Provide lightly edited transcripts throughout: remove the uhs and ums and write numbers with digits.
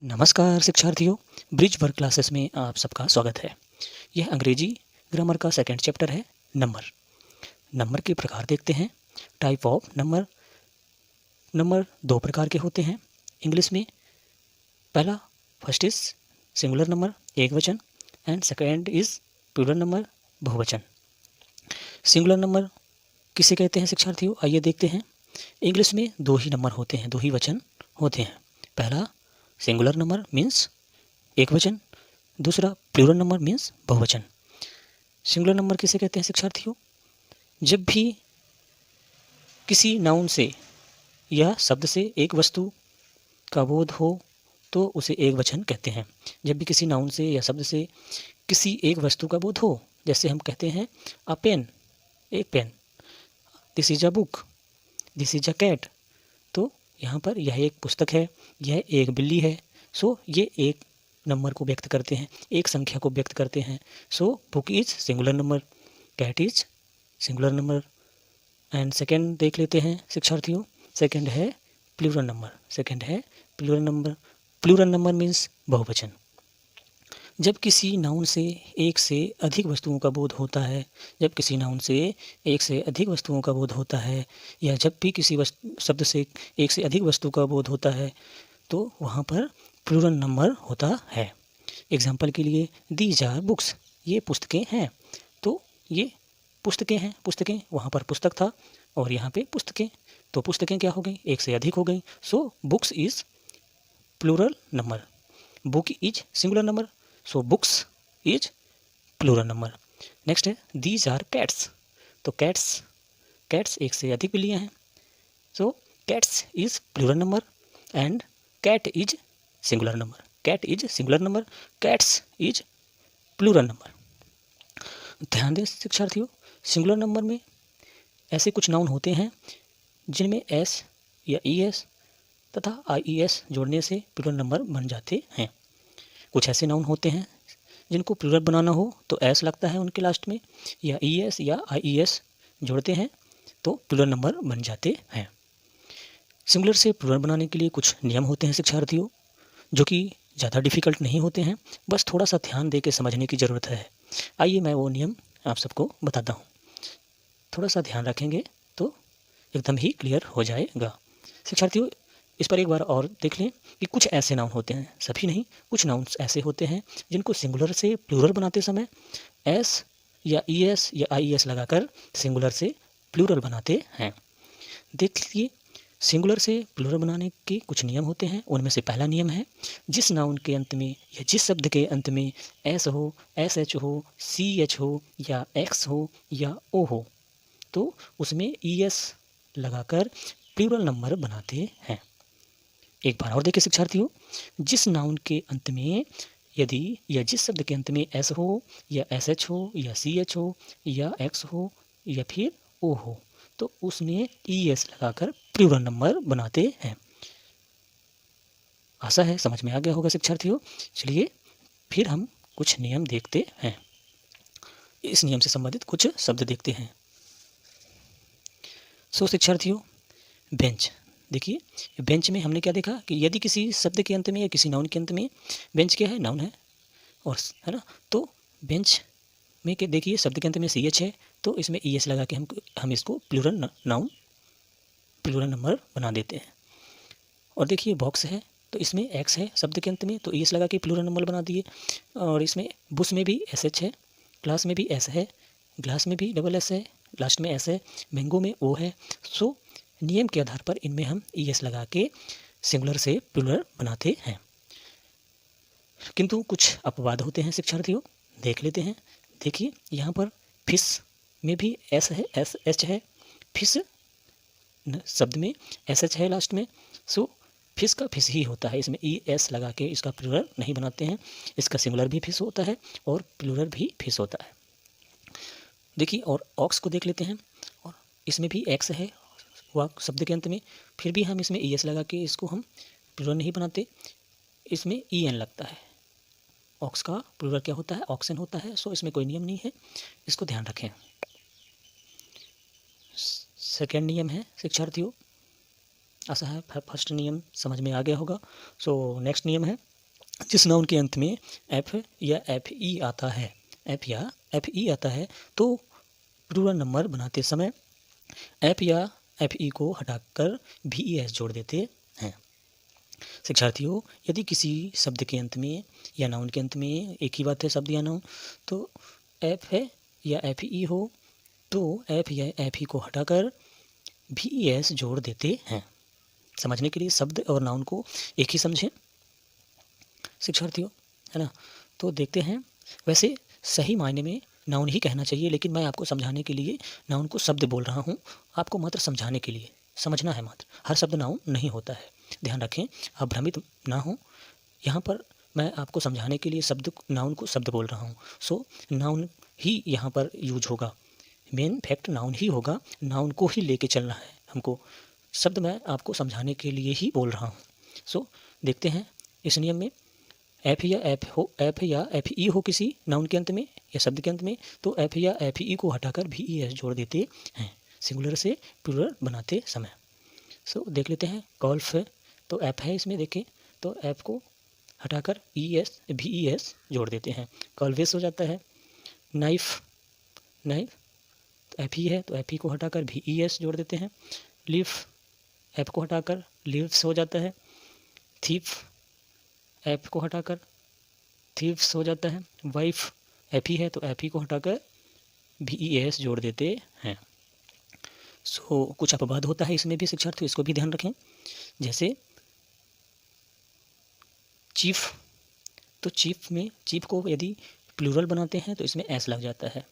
नमस्कार शिक्षार्थियों, bridge work classes में आप सबका स्वागत है। यह अंग्रेजी ग्रामर का सेकंड चैप्टर है, नंबर। नंबर के प्रकार देखते हैं। Type of number. नंबर दो प्रकार के होते हैं इंग्लिश में। पहला फर्स्ट इज सिंगुलर नंबर, एक वचन, and second is plural number, बहुवचन। सिंगुलर नंबर किसे कहते हैं शिक्षार्थियों, आइए देखते हैं। इंग्लिश में दो ही नंबर होते हैं, दो ही वचन होते हैं। पहला सिंगुलर नंबर मीन्स एक वचन, दूसरा प्लूरल नंबर मीन्स बहुवचन। सिंगुलर नंबर किसे कहते हैं शिक्षार्थियों, जब भी किसी नाउन से या शब्द से एक वस्तु का बोध हो तो उसे एक वचन कहते हैं। जब भी किसी नाउन से या शब्द से किसी एक वस्तु का बोध हो, जैसे हम कहते हैं अ पेन, एक pen, this is a book, this is a cat, तो यहाँ पर यह एक पुस्तक है, यह एक बिल्ली है। सो ये एक नंबर को व्यक्त करते हैं, एक संख्या को व्यक्त करते हैं। So book is singular number, cat is singular number. And second देख लेते हैं शिक्षार्थियों, सेकेंड है प्लूरल नंबर। सेकेंड है plural number. Plural number means बहुवचन। जब किसी नाउन से एक से अधिक वस्तुओं का बोध होता है, जब किसी नाउन से एक से अधिक वस्तुओं का बोध होता है, या जब भी किसी शब्द से एक से अधिक वस्तु का बोध होता है, तो वहाँ पर प्लूरल नंबर होता है। एग्जाम्पल के लिए दीज आर बुक्स, ये पुस्तकें हैं, तो ये पुस्तकें हैं। पुस्तकें, वहाँ पर पुस्तक था और यहाँ पे पुस्तकें, तो पुस्तकें क्या हो गई, एक से अधिक हो गई। So books is plural number, book is singular number, so books is plural number. Next है दीज आर कैट्स, तो कैट्स, कैट्स एक से अधिक बिल्लियाँ हैं, so cats is plural number and cat is singular number. Cat is singular number, cats is plural number. ध्यान दें शिक्षार्थियों, सिंगुलर नंबर में ऐसे कुछ नाउन होते हैं जिनमें एस या ई एस तथा आई ई एस जोड़ने से प्लूरल नंबर बन जाते हैं। कुछ ऐसे नाउन होते हैं जिनको प्लूरल बनाना हो तो एस लगता है उनके लास्ट में, या ई एस या आई ई एस जोड़ते हैं तो प्लूरल नंबर बन जाते हैं। सिंगुलर से प्लूरल बनाने के लिए कुछ नियम होते हैं शिक्षार्थियों, जो कि ज़्यादा डिफ़िकल्ट नहीं होते हैं, बस थोड़ा सा ध्यान दे के समझने की ज़रूरत है। आइए मैं वो नियम आप सबको बताता हूँ, थोड़ा सा ध्यान रखेंगे तो एकदम ही क्लियर हो जाएगा। शिक्षार्थियों, इस पर एक बार और देख लें कि कुछ ऐसे नाउन होते हैं, सभी नहीं, कुछ नाउन्स ऐसे होते हैं जिनको सिंगुलर से प्लूरल बनाते समय एस या ई एस या आई एस लगाकर सिंगुलर से प्लूरल बनाते हैं। देखिए, सिंगुलर से प्लूरल बनाने के कुछ नियम होते हैं। उनमें से पहला नियम है, जिस नाउन के अंत में या जिस शब्द के अंत में एस हो, एस एच हो, सी एच हो, या एक्स हो या ओ हो, तो उसमें ई एस लगाकर प्लूरल नंबर बनाते हैं। एक बार और देखिए शिक्षार्थियों, जिस नाउन के अंत में यदि या जिस शब्द के अंत में एस हो या एस एच हो या सी एच हो या एक्स हो या फिर ओ हो, तो उसमें ई एस लगाकर प्लूरल नंबर बनाते हैं। आशा है समझ में आ गया होगा शिक्षार्थियों। चलिए फिर हम कुछ नियम देखते हैं, इस नियम से संबंधित कुछ शब्द देखते हैं। सो शिक्षार्थियों, बेंच, देखिए बेंच में हमने क्या देखा कि यदि किसी शब्द के अंत में या किसी नाउन के अंत में, बेंच क्या है, नाउन है, और है ना, तो बेंच में के देखिए शब्द के अंत में सी एच है, तो इसमें ई एस लगा के हम इसको प्लूरल नाउन, प्लूरल नंबर बना देते हैं। और देखिए बॉक्स है, तो इसमें एक्स है शब्द के अंत में, तो ई एस लगा के प्लूरल नंबर बना दिए। और इसमें बुश में भी एस एच है, क्लास में भी एस है, ग्लास में भी डबल एस है, लास्ट में एस है, मैंगो में ओ है। सो नियम के आधार पर इनमें हम ई एस लगा के सिंगुलर से प्लूरल बनाते हैं। किंतु कुछ अपवाद होते हैं शिक्षार्थियों, देख लेते हैं। देखिए यहाँ पर फिश में भी एस है, एस एच है, फिश शब्द में एस एच है लास्ट में, सो फिश का फिश ही होता है, इसमें ई एस लगा के इसका प्लूरल नहीं बनाते हैं। इसका सिंगुलर भी फिश होता है और प्लूरल भी फिश होता है। देखिए और ऑक्स को देख लेते हैं, और इसमें भी एक्स है वाक शब्द के अंत में, फिर भी हम इसमें ई एस लगा के इसको हम प्लूरल नहीं बनाते, इसमें ई एन लगता है। ऑक्स का प्लूरल क्या होता है, ऑक्सन होता है। सो इसमें कोई नियम नहीं है, इसको ध्यान रखें। सेकेंड नियम है शिक्षार्थियों, आशा है फर्स्ट नियम समझ में आ गया होगा। सो नेक्स्ट नियम है जिस नाउन के अंत में एफ या एफ ई आता है, एफ या एफ ई आता है, तो प्लूरल नंबर बनाते समय एफ या एफ ई को हटाकर भी ई एस जोड़ देते हैं। शिक्षार्थियों, यदि किसी शब्द के अंत में या नाउन के अंत में, एक ही बात है शब्द या नाउन, तो एफ है या एफ ई हो तो एफ या एफ ई को हटाकर भी ई एस जोड़ देते हैं। समझने के लिए शब्द और नाउन को एक ही समझें शिक्षार्थियों, है ना। तो देखते हैं, वैसे सही मायने में नाउन ही कहना चाहिए, लेकिन मैं आपको समझाने के लिए नाउन को शब्द बोल रहा हूँ, आपको मात्र समझाने के लिए, समझना है मात्र, हर शब्द नाउन नहीं होता है, ध्यान रखें, आप भ्रमित ना हो। यहाँ पर मैं आपको समझाने के लिए शब्द नाउन को शब्द बोल रहा हूँ, सो नाउन ही यहाँ पर यूज होगा, मेन फैक्ट नाउन ही होगा, नाउन को ही लेके चलना है हमको, शब्द मैं आपको समझाने के लिए ही बोल रहा हूँ। सो देखते हैं इस नियम में, एफ या एफ ई हो किसी नाउन के अंत में या शब्द के अंत में, तो एफ या एफ ई को हटाकर भी ई एस जोड़ देते हैं सिंगुलर से प्लूरल बनाते समय। सो देख लेते हैं, गोल्फ है तो एफ है इसमें, देखें तो एफ को हटाकर ई एस भी ई एस जोड़ देते हैं, कॉल्वेस हो जाता है। नाइफ, नाइफ तो एफ ई है तो एफ ई को हटाकर भी ई एस जोड़ देते हैं। लिफ, एफ को हटाकर लिव्स हो जाता है। थीफ, एफ को हटाकर थीव्स हो जाता है। वाइफ, एफ ई है तो एफ ई को हटाकर भी ई एस जोड़ देते हैं। सो कुछ अपवाद होता है इसमें भी शिक्षार्थी, इसको भी ध्यान रखें। जैसे चीफ, तो चीफ में, चीफ को यदि प्लूरल बनाते हैं तो इसमें एस लग जाता है,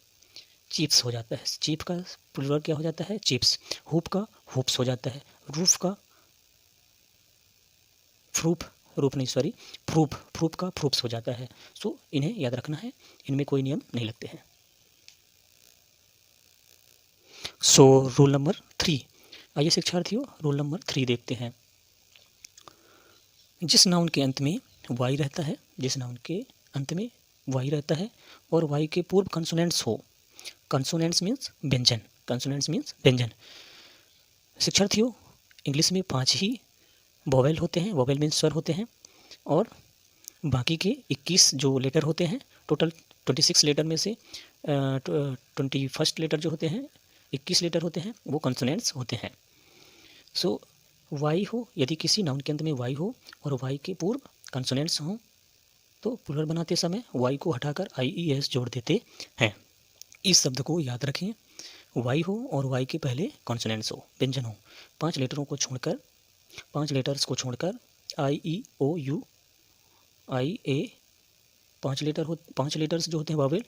चीप्स हो जाता है। चीफ का प्लूरल क्या हो जाता है? चिप्स। हुप का हुप्स हो जाता है। रूफ का फ्रूप, रूप नहीं सॉरी फ्रूप, फ्रूप का फ्रूप्स हो जाता है। सो इन्हें याद रखना है, इनमें कोई नियम नहीं लगते हैं। सो रूल नंबर 3, आइए शिक्षार्थियों रूल नंबर 3 देखते हैं। जिस नाउन के अंत में वाई रहता है, जिस नाउन के अंत में वाई रहता है और वाई के पूर्व कंसोनेंट्स हो, कंसोनेंट्स मीन्स व्यंजन, कंसोनेंट्स मीन्स व्यंजन। शिक्षार्थियों इंग्लिश में 5 ही वोवेल होते हैं, वोवेल मीन्स स्वर होते हैं, और बाकी के 21 जो लेटर होते हैं, टोटल 26 लेटर में से 21st लेटर जो होते हैं, 21 लेटर होते हैं, वो कंसोनेंट्स होते हैं। सो वाई हो, यदि किसी नाउन के अंत में वाई हो और वाई के पूर्व कंसोनेंट्स हों तो प्लूरल बनाते समय वाई को हटाकर आई ई एस जोड़ देते हैं। इस शब्द को याद रखें, वाई हो और वाई के पहले कॉन्सोनेंट्स हो, व्यंजन हो, 5 लेटरों को छोड़कर, 5 लेटर्स को छोड़कर आई ई ओ यू आई ए 5 लेटर हो, 5 लेटर्स जो होते हैं Wavell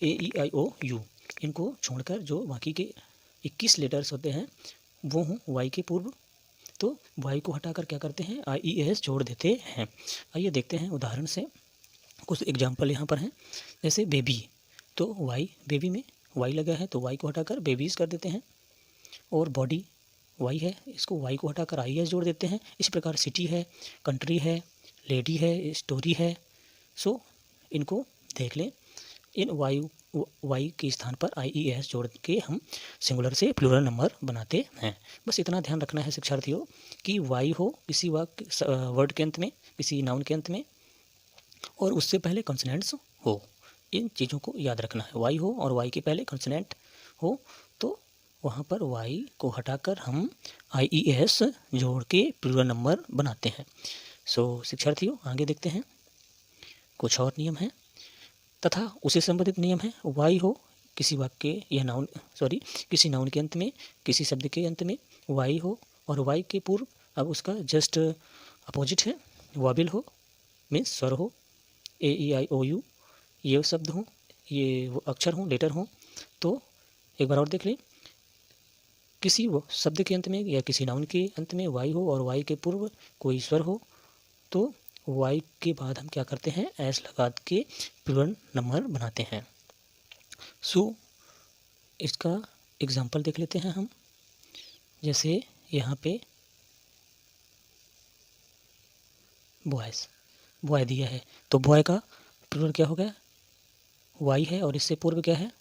A E I O you, इनको छोड़कर जो बाकी के 21 लेटर्स होते हैं वो हों वाई के पूर्व, तो वाई को हटाकर क्या करते हैं? आई ई एस जोड़ देते हैं। आइए देखते हैं उदाहरण से, कुछ एग्जाम्पल यहाँ पर हैं। जैसे बेबी, तो वाई, बेबी में वाई लगा है तो वाई को हटाकर बेबीज़ कर देते हैं। और बॉडी वाई है, इसको वाई को हटाकर आई एस जोड़ देते हैं। इसी प्रकार सिटी है, कंट्री है, लेडी है, स्टोरी है। सो इनको देख लें, इन वाई के स्थान पर आई ई एस जोड़ के हम सिंगुलर से प्लूरल नंबर बनाते हैं। बस इतना ध्यान रखना है शिक्षार्थियों कि वाई हो किसी वाक्य वर्ड के अंत में, किसी नाउन के अंत में, और उससे पहले कंसोनेंट्स हो, इन चीज़ों को याद रखना है। वाई हो और वाई के पहले कंसोनेंट हो तो वहाँ पर वाई को हटाकर हम आई ई एस जोड़ के प्लूरल नंबर बनाते हैं। सो शिक्षार्थियों आगे देखते हैं, कुछ और नियम हैं तथा उसे संबंधित नियम है। वाई हो किसी वाक्य या नाउन किसी नाउन के अंत में, किसी शब्द के अंत में वाई हो और वाई के पूर्व, अब उसका जस्ट अपोजिट है, वाबिल हो मीन्स स्वर हो, ए ई आई ओ यू ये शब्द हों, ये वो अक्षर हों, लेटर हों। तो एक बार और देख लें, किसी वो शब्द के अंत में या किसी नाउन के अंत में वाई हो और वाई के पूर्व कोई स्वर हो तो वाई के बाद हम क्या करते हैं? एस लगा के प्लूरल नंबर बनाते हैं। सो इसका एग्जाम्पल देख लेते हैं हम। जैसे यहाँ पे बॉयज़, बॉय दिया है तो बॉय का प्लूरल क्या हो गया? वाई है और इससे पूर्व क्या है?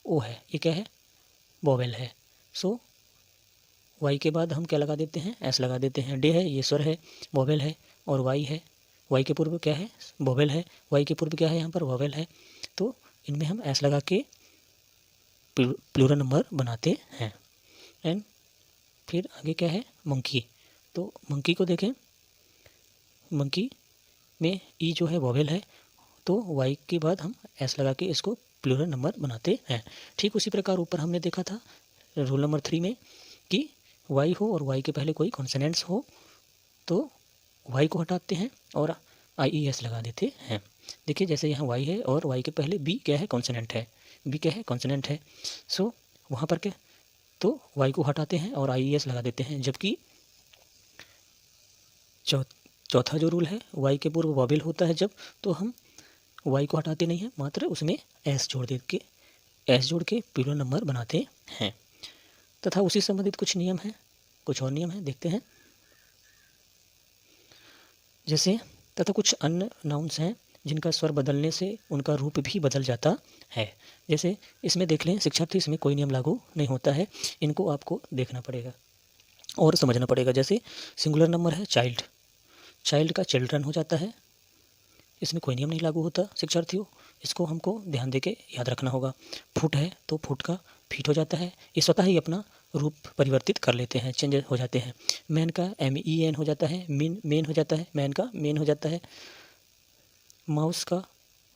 ओ है, ये क्या है? वोवेल है। सो वाई के बाद हम क्या लगा देते हैं? एस लगा देते हैं। डे है, ये स्वर है, वोवेल है, और वाई है, वाई के पूर्व क्या है, वोवेल है, वाई के पूर्व क्या है, यहाँ पर वोवेल है, तो इनमें हम एस लगा के प्लूरल नंबर बनाते हैं। एंड फिर आगे क्या है, मंकी। तो मंकी को देखें, मंकी में ई जो है वोवेल है, तो वाई के बाद हम एस लगा के इसको प्लूरल नंबर बनाते हैं। ठीक उसी प्रकार ऊपर हमने देखा था रूल नंबर 3 में कि वाई हो और वाई के पहले कोई कॉन्सोनेंट्स हो तो वाई को हटाते हैं और IES लगा देते हैं। देखिए जैसे यहाँ वाई है और वाई के पहले बी क्या है, कॉन्सोनेंट है, बी क्या है, कॉन्सोनेंट है। सो वहाँ पर क्या, तो वाई को हटाते हैं और IES लगा देते हैं। जबकि चौथा जो रूल है, वाई के पूर्व वोवेल होता है जब, तो हम वाई को हटाते नहीं हैं, मात्र उसमें एस जोड़ के प्लूरल नंबर बनाते हैं। तथा उसी संबंधित कुछ नियम हैं, कुछ और नियम हैं, देखते हैं। जैसे तथा कुछ अन्य नाउन्स हैं जिनका स्वर बदलने से उनका रूप भी बदल जाता है। जैसे इसमें देख लें शिक्षार्थी, इसमें कोई नियम लागू नहीं होता है, इनको आपको देखना पड़ेगा और समझना पड़ेगा। जैसे सिंगुलर नंबर है चाइल्ड, चाइल्ड का चिल्ड्रन हो जाता है, इसमें कोई नियम नहीं लागू होता शिक्षार्थियों, इसको हमको ध्यान देके याद रखना होगा। फुट है तो फुट का फीट हो जाता है, ये स्वतः ही अपना रूप परिवर्तित कर लेते हैं, चेंज हो जाते हैं। मैन का MEN हो जाता है, मेन हो जाता है, मैन का मेन हो जाता है। माउस का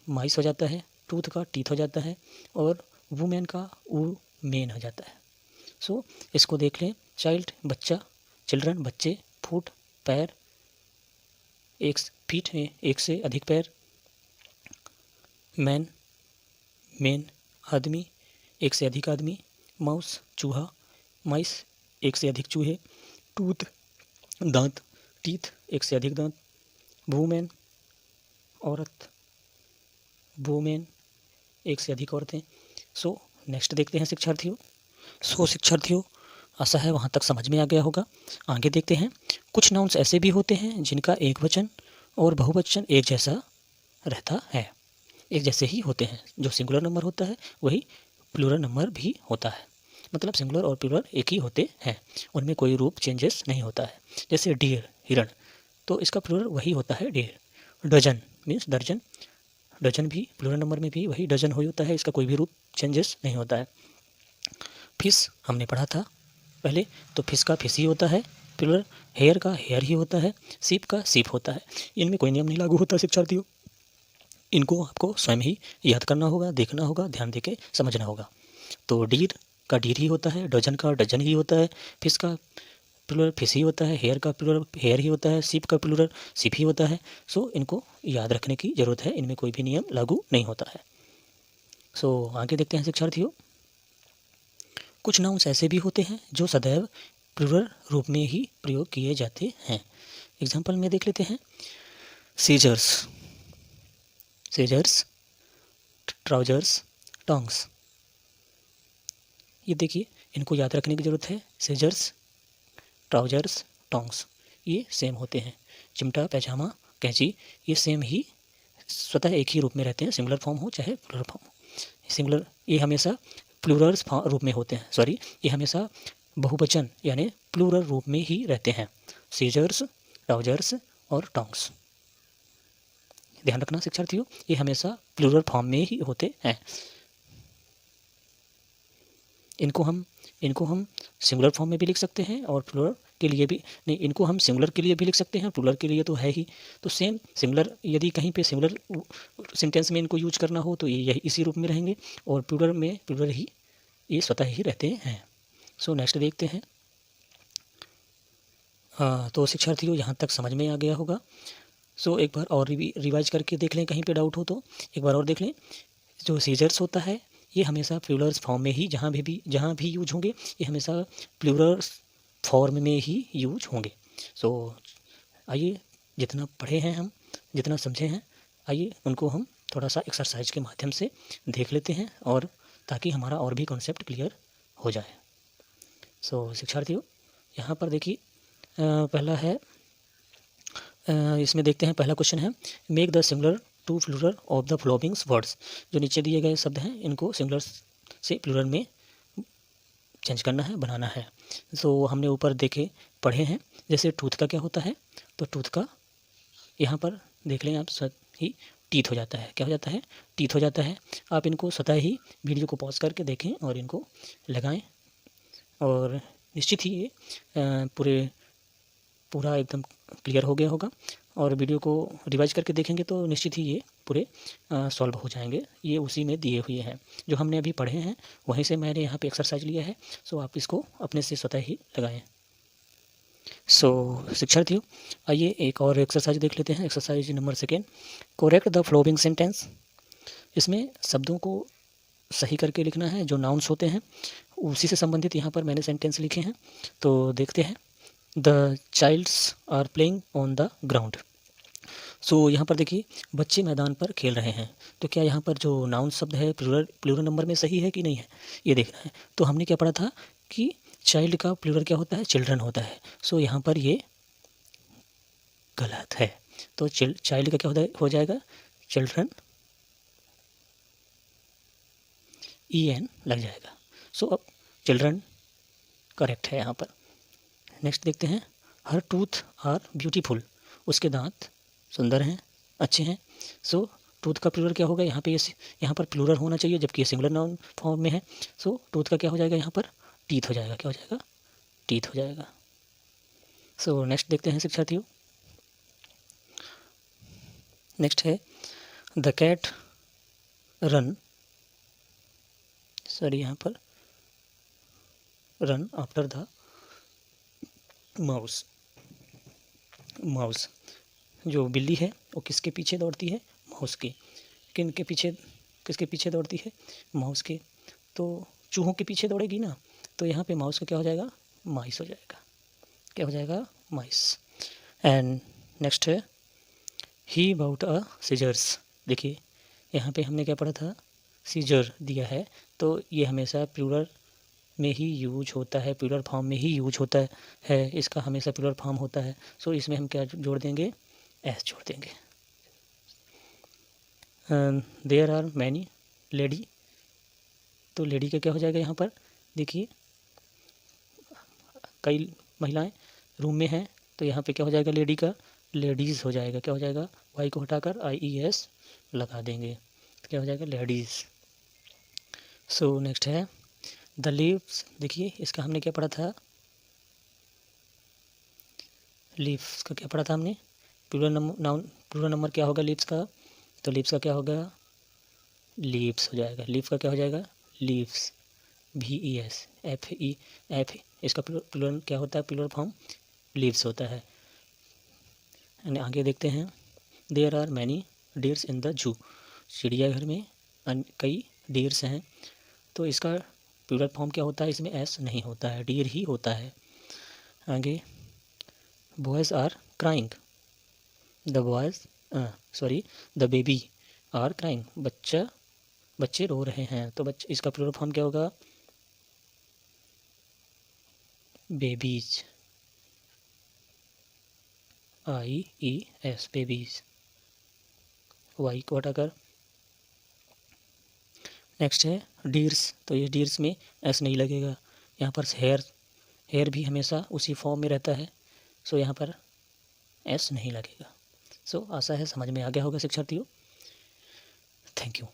माइस हो जाता है, टूथ का टीथ हो जाता है और वुमेन का मेन हो जाता है। सो इसको देख लें, चाइल्ड बच्चा, चिल्ड्रन बच्चे, फुट पैर, एक फीट में एक से अधिक पैर, मैन मेन आदमी, एक से अधिक आदमी, माउस चूहा, माइस एक से अधिक चूहे, टूथ दांत, टीथ एक से अधिक दांत, वुमेन औरत, वुमेन एक से अधिक औरतें। सो नेक्स्ट देखते हैं शिक्षार्थियों। सो शिक्षार्थियों आशा है वहाँ तक समझ में आ गया होगा। आगे देखते हैं। कुछ नाउन्स ऐसे भी होते हैं जिनका एक वचन और बहुवचन एक जैसा रहता है, एक जैसे ही होते हैं। जो सिंगुलर नंबर होता है वही प्लूरल नंबर भी होता है, मतलब सिंगुलर और प्लूरल एक ही होते हैं, उनमें कोई रूप चेंजेस नहीं होता है। जैसे डियर हिरण, तो इसका प्लूरल वही होता है डियर। डजन मीन्स दर्जन, डजन भी प्लूरल नंबर में भी वही डजन ही होता है, इसका कोई भी रूप चेंजेस नहीं होता है। फिश हमने पढ़ा था पहले, तो फिश का फिश ही होता है प्लूरल, हेयर का हेयर ही होता है, सीप का सीप होता है। इनमें कोई नियम नहीं लागू होता शिक्षार्थियों, इनको आपको स्वयं ही याद करना होगा, देखना होगा, ध्यान देके समझना होगा। तो डीर का डीर ही होता है, डजन का डजन ही होता है, फिश का प्लूरल फिश ही होता है, हेयर का प्लूरल हेयर ही होता है, सीप का प्लूरल सीप ही होता है। सो इनको याद रखने की ज़रूरत है, इनमें कोई भी नियम लागू नहीं होता है। सो आगे देखते हैं शिक्षार्थियों। कुछ नाउन्स ऐसे भी होते हैं जो सदैव प्लूरल रूप में ही प्रयोग किए जाते हैं। एग्जाम्पल में देख लेते हैं। Scissors, scissors, trousers, tongs. ये देखिए इनको याद रखने की ज़रूरत है। सीजर्स, ट्राउजर्स, टोंग्स ये सेम होते हैं। चिमटा, पैजामा, कैंची ये सेम ही स्वतः एक ही रूप में रहते हैं, सिंगुलर फॉर्म हो चाहे प्लूरल फॉर्म हो। सिंगुलर ये हमेशा प्लूरल रूप में होते हैं, सॉरी ये हमेशा बहुवचन यानी प्लूरल रूप में ही रहते हैं। सीजर्स, ट्राउजर्स और टोंग्स, ध्यान रखना शिक्षार्थियों, ये हमेशा प्लूरल फॉर्म में ही होते हैं। इनको हम सिंगुलर फॉर्म में भी लिख सकते हैं और प्लूरल के लिए भी नहीं, इनको हम सिंगुलर के लिए भी लिख सकते हैं, प्लूरल के लिए तो है ही। तो सेम सिंगुलर, यदि कहीं पे सिंगुलर सेंटेंस में इनको यूज करना हो तो ये यही इसी रूप में रहेंगे, और प्लूरल में प्लूरल ही ये स्वतः ही रहते हैं। सो नेक्स्ट देखते हैं। तो शिक्षार्थियों यहाँ तक समझ में आ गया होगा। सो एक बार और रिवाइज करके देख लें, कहीं पे डाउट हो तो एक बार और देख लें। जो सीजर्स होता है ये हमेशा प्लूरल फॉर्म में ही जहाँ भी यूज होंगे ये हमेशा प्लूरल फॉर्म में ही यूज होंगे। सो आइए जितना पढ़े हैं हम, जितना समझे हैं, आइए उनको हम थोड़ा सा एक्सरसाइज के माध्यम से देख लेते हैं, और ताकि हमारा और भी कॉन्सेप्ट क्लियर हो जाए। सो शिक्षार्थियों यहाँ पर देखिए पहला है, इसमें देखते हैं। पहला क्वेश्चन है make the singular to plural of the following words. जो नीचे दिए गए शब्द हैं इनको सिंगुलर से प्लूरल में चेंज करना है, बनाना है। सो हमने ऊपर देखे पढ़े हैं। जैसे टूथ का क्या होता है, तो टूथ का यहाँ पर देख लें आप, ही टीथ हो जाता है। क्या हो जाता है? टीथ हो जाता है। आप इनको स्वतः ही वीडियो को पॉज करके देखें और इनको लगाएं और निश्चित ही ये पूरा एकदम क्लियर हो गया होगा। और वीडियो को रिवाइज करके देखेंगे तो निश्चित ही ये पूरे सॉल्व हो जाएंगे। ये उसी में दिए हुए हैं जो हमने अभी पढ़े हैं, वहीं से मैंने यहाँ पे एक्सरसाइज लिया है। सो आप इसको अपने से स्वतः ही लगाएं। सो शिक्षार्थियों, आइए एक और एक्सरसाइज देख लेते हैं। Exercise number 2, correct the flowing sentence. इसमें शब्दों को सही करके लिखना है। जो नाउन्स होते हैं उसी से संबंधित यहाँ पर मैंने सेंटेंस लिखे हैं। तो देखते हैं। The childs are playing on the ground. So यहाँ पर देखिए, बच्चे मैदान पर खेल रहे हैं। तो क्या यहाँ पर जो नाउन शब्द है प्लूरल नंबर में सही है कि नहीं है, ये देखना है। तो हमने क्या पढ़ा था कि चाइल्ड का प्लूरल क्या होता है? चिल्ड्रन होता है। सो यहाँ पर ये गलत है। तो चाइल्ड का क्या हो जाएगा? चिल्ड्रन, EN लग जाएगा। सो अब चिल्ड्रन करेक्ट है यहाँ पर। नेक्स्ट देखते हैं। हर टूथ आर ब्यूटीफुल। उसके दांत सुंदर हैं, अच्छे हैं। सो टूथ का प्लूरल क्या होगा? यहाँ पर प्लूरल होना चाहिए जबकि ये सिंगुलर नाउन फॉर्म में है। सो टूथ का क्या हो जाएगा? यहाँ पर टीथ हो जाएगा। क्या हो जाएगा? टीथ हो जाएगा। सो नेक्स्ट देखते हैं शिक्षार्थियों। नेक्स्ट है द कैट रन, सॉरी यहाँ पर run after the mouse. Mouse, जो बिल्ली है वो किसके पीछे दौड़ती है? माउस के। किसके पीछे दौड़ती है? माउस के। तो चूहों के पीछे दौड़ेगी ना, तो यहाँ पे माउस का क्या हो जाएगा? माइस हो जाएगा। क्या हो जाएगा? माइस। एंड नेक्स्ट है ही बाउट अ सीजर्स। देखिए यहाँ पे हमने क्या पढ़ा था? सीजर दिया है, तो ये हमेशा प्लूरल में ही यूज होता है, प्लूरल फॉर्म में ही यूज होता है। इसका हमेशा प्लूरल फॉर्म होता है। सो इसमें हम क्या जोड़ देंगे? एस जोड़ देंगे। There are many lady. तो लेडी का क्या हो जाएगा? यहाँ पर देखिए कई महिलाएं रूम में हैं, तो यहाँ पे क्या हो जाएगा? लेडी का लेडीज़ हो जाएगा। क्या हो जाएगा? वाई को हटाकर IES लगा देंगे। तो क्या हो जाएगा? लेडीज़। सो नेक्स्ट है द लीव्स। देखिए इसका हमने क्या पढ़ा था? लीव्स का क्या पढ़ा था हमने? प्लूरल नंबर क्या होगा लीव्स का? तो लीव्स का क्या होगा? लीव्स हो जाएगा। लीव का क्या हो जाएगा? लीव्स, VES, F इसका प्लूरल क्या होता है? प्लूरल फॉर्म लीव्स होता है। आगे देखते हैं। There are many deers in the zoo. चिड़ियाघर में कई डियर्स हैं, तो इसका प्लूरल फॉर्म क्या होता है? इसमें S नहीं होता है, डियर ही होता है। आगे boys are crying. The baby are crying. बच्चे रो रहे हैं, तो इसका प्लूरल फॉर्म क्या होगा? Babies, IES, babies. वाई को हटाकर नेक्स्ट है डीर्स। तो ये डीर्स में S नहीं लगेगा। यहाँ पर हेयर भी हमेशा उसी फॉर्म में रहता है। सो यहाँ पर S नहीं लगेगा। सो आशा है समझ में आ गया होगा शिक्षार्थियों। Thank you.